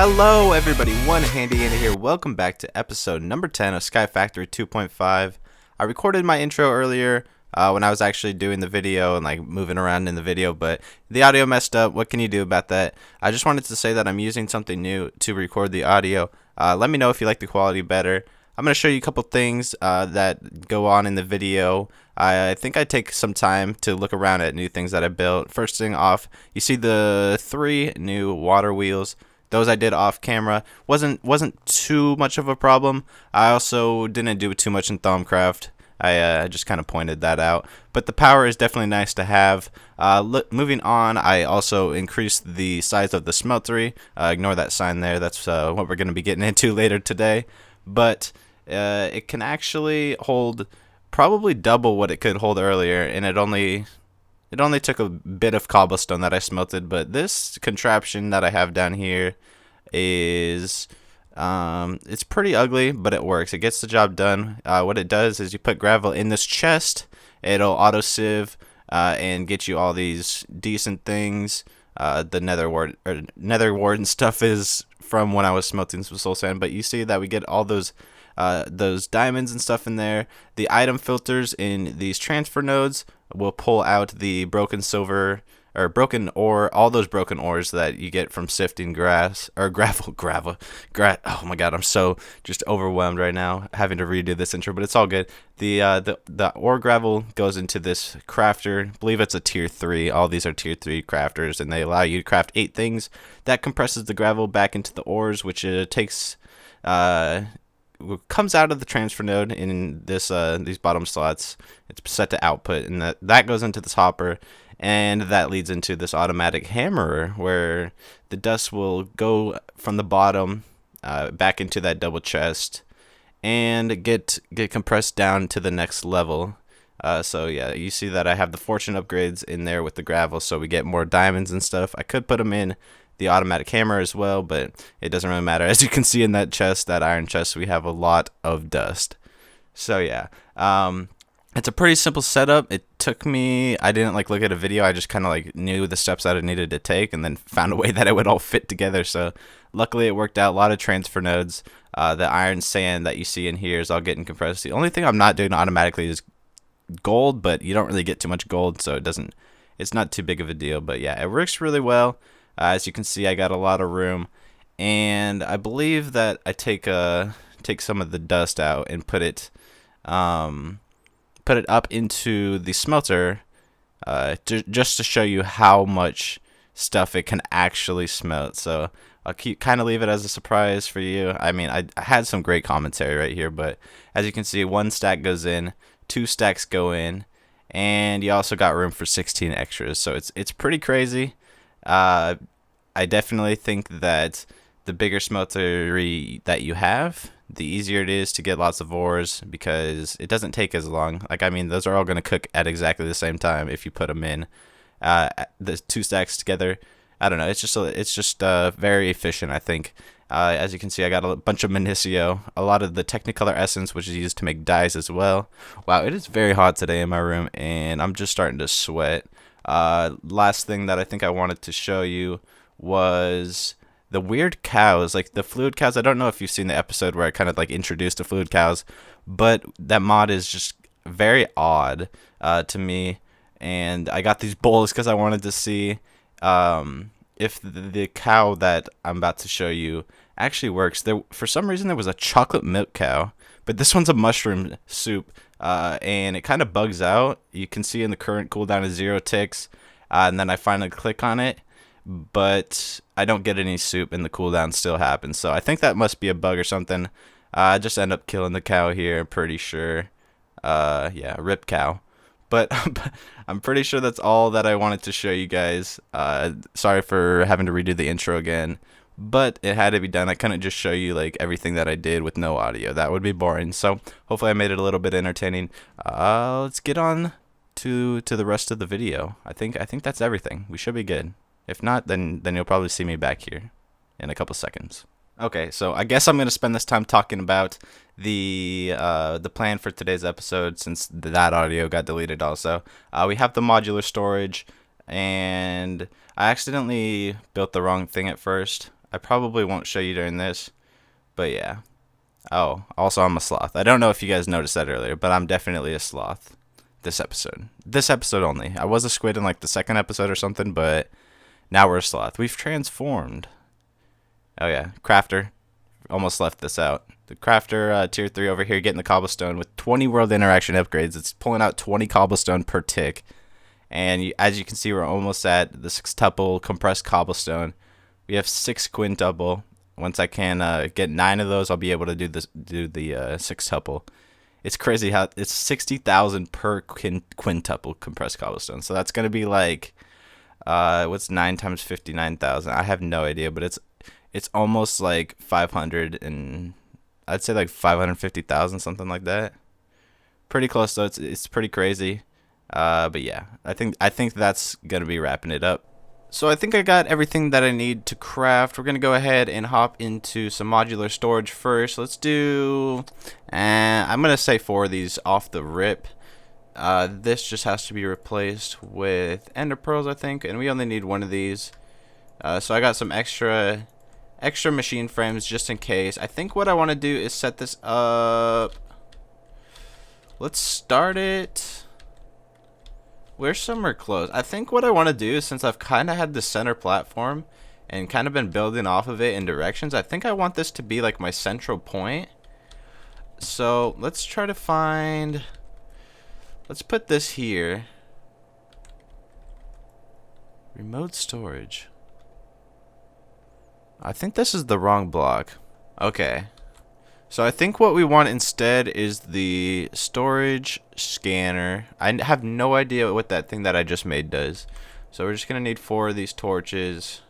Hello everybody, One Handy Andy here. Welcome back to episode number 10 of Sky Factory 2.5. I recorded my intro earlier when I was actually doing the video and like moving around in the video, but the audio messed up. What can you do about that? I just wanted to say that I'm using something new to record the audio. Let me know if you like the quality better. I'm going to show you a couple things that go on in the video. I think I take some time to look around at new things that I built. First thing off, you see the 3 new water wheels. Those I did off camera. Wasn't too much of a problem. I also didn't do too much in Thaumcraft. I just kind of pointed that out. But the power is definitely nice to have. Moving on, I also increased the size of the smeltery. Ignore that sign there. That's what we're going to be getting into later today. But it can actually hold probably double what it could hold earlier, and it only took a bit of cobblestone that I smelted. But this contraption that I have down here is it's pretty ugly, but it works. It gets the job done. What it does is you put gravel in this chest, it'll auto sieve and get you all these decent things. The nether wart and stuff is from when I was smelting some soul sand, but you see that we get all those diamonds and stuff in there. The item filters in these transfer nodes will pull out the broken silver or broken ore, all those broken ores that you get from sifting grass or gravel. Oh my god, I'm so just overwhelmed right now having to redo this intro, but it's all good. The ore gravel goes into this crafter. I believe it's a tier 3. All these are tier 3 crafters, and they allow you to craft 8 things. That compresses the gravel back into the ores, which takes comes out of the transfer node in this these bottom slots. It's set to output, and that goes into this hopper, and that leads into this automatic hammerer where the dust will go from the bottom back into that double chest and get compressed down to the next level. So yeah, you see that I have the fortune upgrades in there with the gravel, so we get more diamonds and stuff. I could put them in the automatic hammer as well, but it doesn't really matter. As you can see in that chest, that iron chest, we have a lot of dust. So yeah, it's a pretty simple setup. It took me, I didn't like look at a video, I just kind of like knew the steps that I needed to take and then found a way that it would all fit together. So luckily it worked out. A lot of transfer nodes. The iron sand that you see in here is all getting compressed. The only thing I'm not doing automatically is gold, but you don't really get too much gold, so it's not too big of a deal. But yeah, it works really well. As you can see, I got a lot of room, and I believe that I take some of the dust out and put it up into the smelter, just to show you how much stuff it can actually smelt. So I'll kind of leave it as a surprise for you. I mean, I had some great commentary right here, but as you can see, 1 stack goes in, 2 stacks go in, and you also got room for 16 extras. So it's pretty crazy. I definitely think that the bigger smeltery that you have, the easier it is to get lots of ores, because it doesn't take as long. Like, I mean, those are all going to cook at exactly the same time if you put them in the 2 stacks together. I don't know. It's just very efficient, I think. As you can see, I got a bunch of Minicio, a lot of the Technicolor essence, which is used to make dyes as well. Wow, it is very hot today in my room, and I'm just starting to sweat. Last thing that I think I wanted to show you was the weird cows, like the fluid cows. I don't know if you've seen the episode where I kind of like introduced the fluid cows, but that mod is just very odd to me. And I got these bowls because I wanted to see if the cow that I'm about to show you actually works. For some reason, there was a chocolate milk cow, but this one's a mushroom soup, and it kind of bugs out. You can see in the current cooldown is 0 ticks, and then I finally click on it, but I don't get any soup, and the cooldown still happens. So I think that must be a bug or something. I just end up killing the cow here, pretty sure. Yeah, rip cow. But I'm pretty sure that's all that I wanted to show you guys. Sorry for having to redo the intro again, but it had to be done. I couldn't just show you like everything that I did with no audio. That would be boring. So hopefully I made it a little bit entertaining. Let's get on to the rest of the video. I think that's everything. We should be good. If not, then you'll probably see me back here in a couple seconds. Okay, so I guess I'm going to spend this time talking about the plan for today's episode, since that audio got deleted also. We have the modular storage, and I accidentally built the wrong thing at first. I probably won't show you during this, but yeah. Oh, also I'm a sloth. I don't know if you guys noticed that earlier, but I'm definitely a sloth this episode. This episode only. I was a squid in like the second episode or something, but now we're a sloth. We've transformed. Oh yeah, crafter. Almost left this out. The crafter tier 3 over here getting the cobblestone with 20 world interaction upgrades. It's pulling out 20 cobblestone per tick. And as you can see, we're almost at the sextuple compressed cobblestone. We have 6 quintuple. Once I can get 9 of those, I'll be able to do the sextuple. It's crazy how it's 60,000 per quintuple compressed cobblestone. So that's gonna be like, what's 9 times 59,000? I have no idea, but it's almost like 500 and I'd say like 550,000, something like that. Pretty close though. It's pretty crazy. But yeah, I think that's gonna be wrapping it up. So I think I got everything that I need to craft. We're gonna go ahead and hop into some modular storage first. Let's do, I'm gonna say 4 of these off the rip. This just has to be replaced with ender pearls, I think, and we only need 1 of these. So I got some extra machine frames just in case. I think what I want to do is set this up. Let's start it. We're somewhere close. I think what I want to do is, since I've kind of had the center platform and kind of been building off of it in directions, I think I want this to be like my central point. So let's try to find, let's put this here. Remote storage. I think this is the wrong block. Okay. So I think what we want instead is the storage scanner. I have no idea what that thing that I just made does. So we're just going to need 4 of these torches.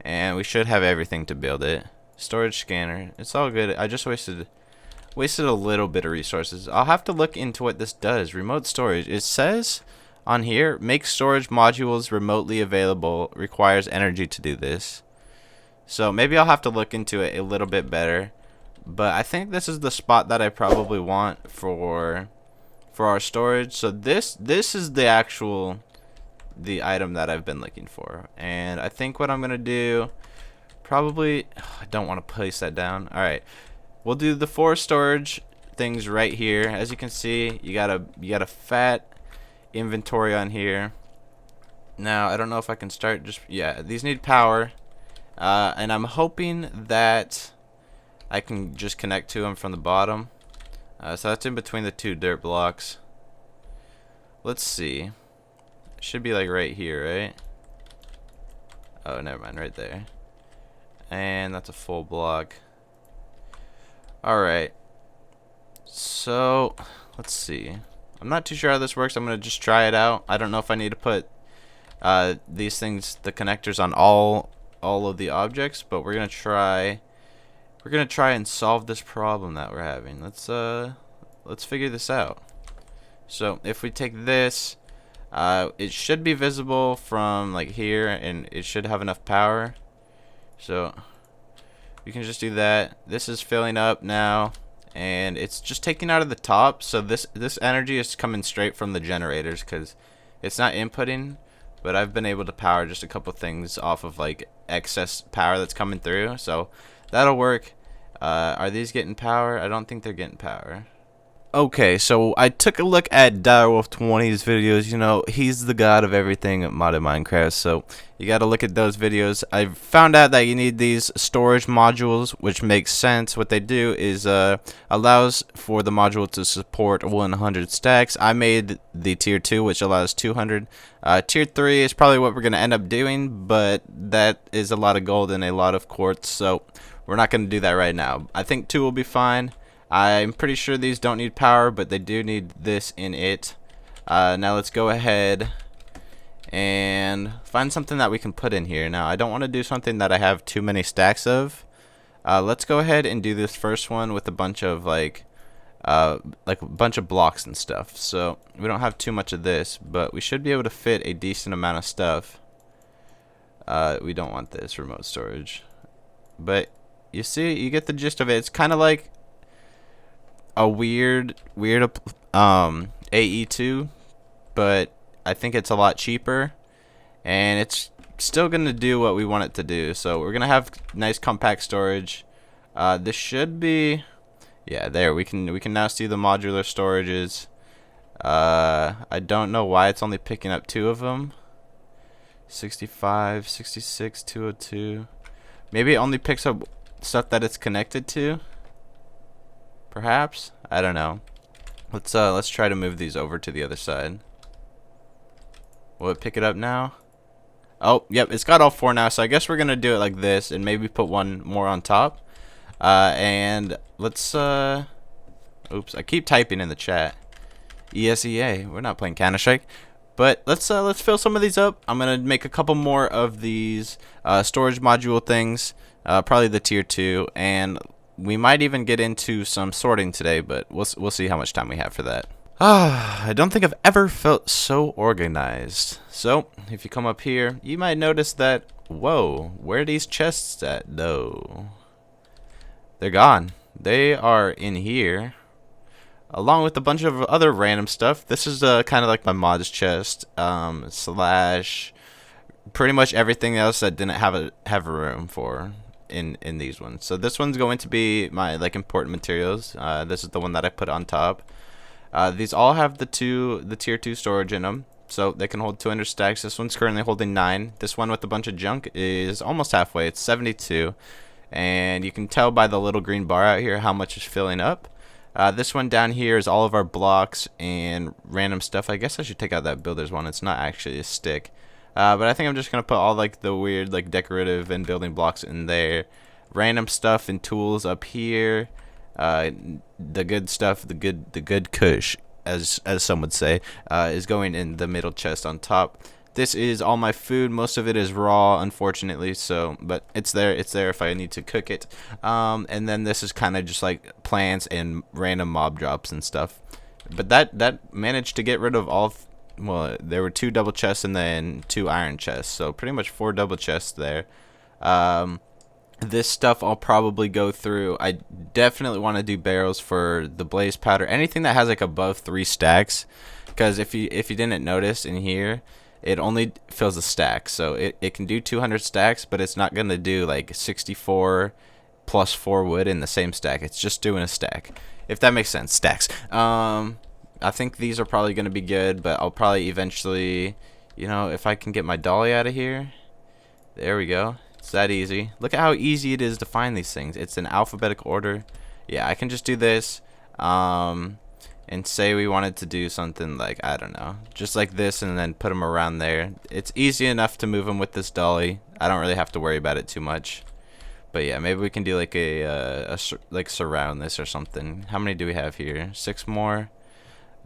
And we should have everything to build it. Storage scanner. It's all good. I just wasted a little bit of resources. I'll have to look into what this does. Remote storage. It says on here, make storage modules remotely available. Requires energy to do this. So maybe I'll have to look into it a little bit better. But I think this is the spot that I probably want for our storage. So this is the item that I've been looking for. And I think what I'm gonna do, probably, I don't want to place that down. All right, we'll do the 4 storage things right here. As you can see, you got a fat inventory on here. Now I don't know if I can start. Yeah, these need power, and I'm hoping that I can just connect to them from the bottom. So that's in between the 2 dirt blocks. Let's see. It should be like right here, right? Oh, never mind, right there. And that's a full block. Alright. So, let's see. I'm not too sure how this works. I'm going to just try it out. I don't know if I need to put these things, the connectors, on all of the objects, but we're going to try. We're gonna try and solve this problem that we're having. Let's figure this out. So if we take this, it should be visible from like here, and it should have enough power. So we can just do that. This is filling up now, and it's just taking out of the top. So this energy is coming straight from the generators because it's not inputting. But I've been able to power just a couple things off of like excess power that's coming through. So that'll work. Are these getting power? I don't think they're getting power. Okay, so I took a look at Direwolf20's videos. You know, he's the god of everything at modded Minecraft, so you gotta look at those videos. I found out that you need these storage modules, which makes sense. What they do is allows for the module to support 100 stacks. I made the tier 2, which allows 200. Tier 3 is probably what we're gonna end up doing, but that is a lot of gold and a lot of quartz, so we're not gonna do that right now. I think 2 will be fine. I'm pretty sure these don't need power, but they do need this in it. Now let's go ahead and find something that we can put in here. Now I don't want to do something that I have too many stacks of. Let's go ahead and do this first one with a bunch of like a bunch of blocks and stuff. So we don't have too much of this, but we should be able to fit a decent amount of stuff. We don't want this remote storage, but you see, you get the gist of it. It's kind of like a weird AE2, but I think it's a lot cheaper, and it's still gonna do what we want it to do. So we're gonna have nice compact storage. This should be, yeah, there. We can now see the modular storages. I don't know why it's only picking up 2 of them. 65, 66, 202. Maybe it only picks up stuff that it's connected to. Perhaps, I don't know. Let's try to move these over to the other side. Will it pick it up now? Oh, yep, it's got all 4 now. So I guess we're gonna do it like this, and maybe put one more on top. And let's oops, I keep typing in the chat. ESEA, we're not playing Counter-Strike. But let's fill some of these up. I'm gonna make a couple more of these storage module things, probably the tier 2, and we might even get into some sorting today. But we'll see how much time we have for that. I don't think I've ever felt so organized. So if you come up here, you might notice that, whoa, where are these chests at though? They're gone. They are in here, along with a bunch of other random stuff. This is kind of like my mods chest, slash pretty much everything else that didn't have a room for in these ones. So this one's going to be my like important materials. This is the one that I put on top. These all have the tier 2 storage in them, so they can hold 200 stacks. This one's currently holding 9. This one with a bunch of junk is almost halfway. It's 72, and you can tell by the little green bar out here how much is filling up. This one down here is all of our blocks and random stuff. I guess I should take out that builder's one. It's not actually a stick. But I think I'm just gonna put all like the weird like decorative and building blocks in there. Random stuff and tools up here. The good stuff, the good kush, as some would say, is going in the middle chest on top. This is all my food. Most of it is raw, unfortunately. So, but it's there. It's there if I need to cook it. And then this is kind of just like plants and random mob drops and stuff. But that managed to get rid of all. Well, there were 2 double chests and then 2 iron chests. So pretty much 4 double chests there. This stuff I'll probably go through. I definitely want to do barrels for the blaze powder. Anything that has like above 3 stacks. Because if you didn't notice in here, it only fills a stack, so it can do 200 stacks, but it's not going to do like 64 plus 4 wood in the same stack. It's just doing a stack, if that makes sense. Stacks. I think these are probably going to be good, but I'll probably eventually, you know, if I can get my dolly out of here. There we go. It's that easy. Look at how easy it is to find these things. It's in alphabetical order. Yeah, I can just do this. And say we wanted to do something like, I don't know, just like this, and then put them around there. It's easy enough to move them with this dolly. I don't really have to worry about it too much. But yeah, maybe we can do like like surround this or something. How many do we have here? 6 more.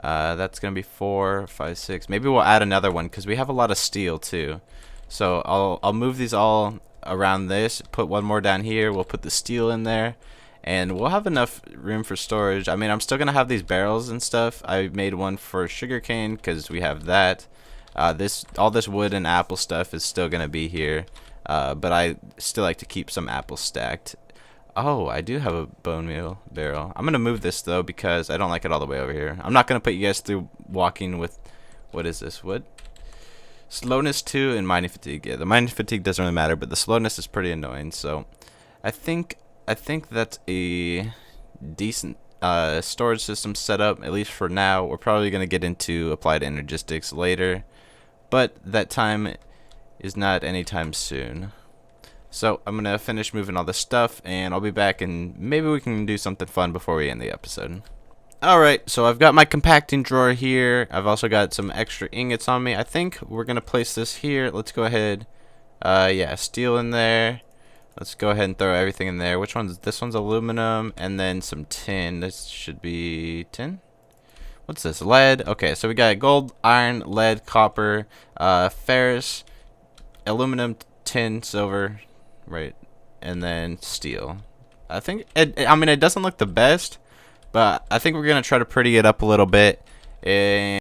That's gonna be 4, 5, 6. Maybe we'll add another one because we have a lot of steel too. So I'll move these all around this. Put one more down here. We'll put the steel in there. And we'll have enough room for storage. I mean, I'm still going to have these barrels and stuff. I made one for sugarcane because we have that. All this wood and apple stuff is still going to be here. But I still like to keep some apples stacked. Oh, I do have a bone meal barrel. I'm going to move this, though, because I don't like it all the way over here. I'm not going to put you guys through walking with... What is this? What? Slowness 2 and mining fatigue. Yeah, the mining fatigue doesn't really matter, but the slowness is pretty annoying. So I think that's a decent storage system setup, at least for now. We're probably going to get into applied energistics later, but that time is not anytime soon. So I'm going to finish moving all this stuff, and I'll be back, and maybe we can do something fun before we end the episode. Alright, so I've got my compacting drawer here. I've also got some extra ingots on me. I think we're going to place this here. Let's go ahead. Yeah, steel in there. Let's go ahead and throw everything in there. Which one's this? One's aluminum, and then some tin. This should be tin. What's this? Lead. Okay, so we got gold, iron, lead, copper, ferrous, aluminum, tin, silver, right, and then steel. I think I mean, it doesn't look the best, but I think we're gonna try to pretty it up a little bit. And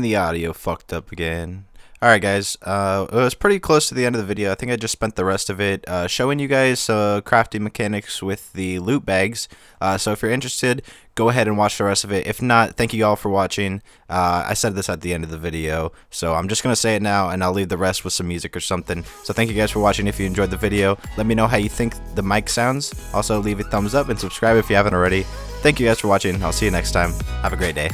the audio fucked up again. Alright guys, it was pretty close to the end of the video. I think I just spent the rest of it showing you guys crafting mechanics with the loot bags. So if you're interested, go ahead and watch the rest of it. If not, thank you all for watching. I said this at the end of the video, so I'm just going to say it now, and I'll leave the rest with some music or something. So thank you guys for watching. If you enjoyed the video, let me know how you think the mic sounds. Also, leave a thumbs up and subscribe if you haven't already. Thank you guys for watching. I'll see you next time. Have a great day.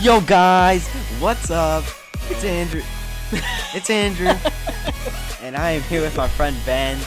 Yo guys, what's up? It's Andrew. It's Andrew. And I am here with my friend Ben.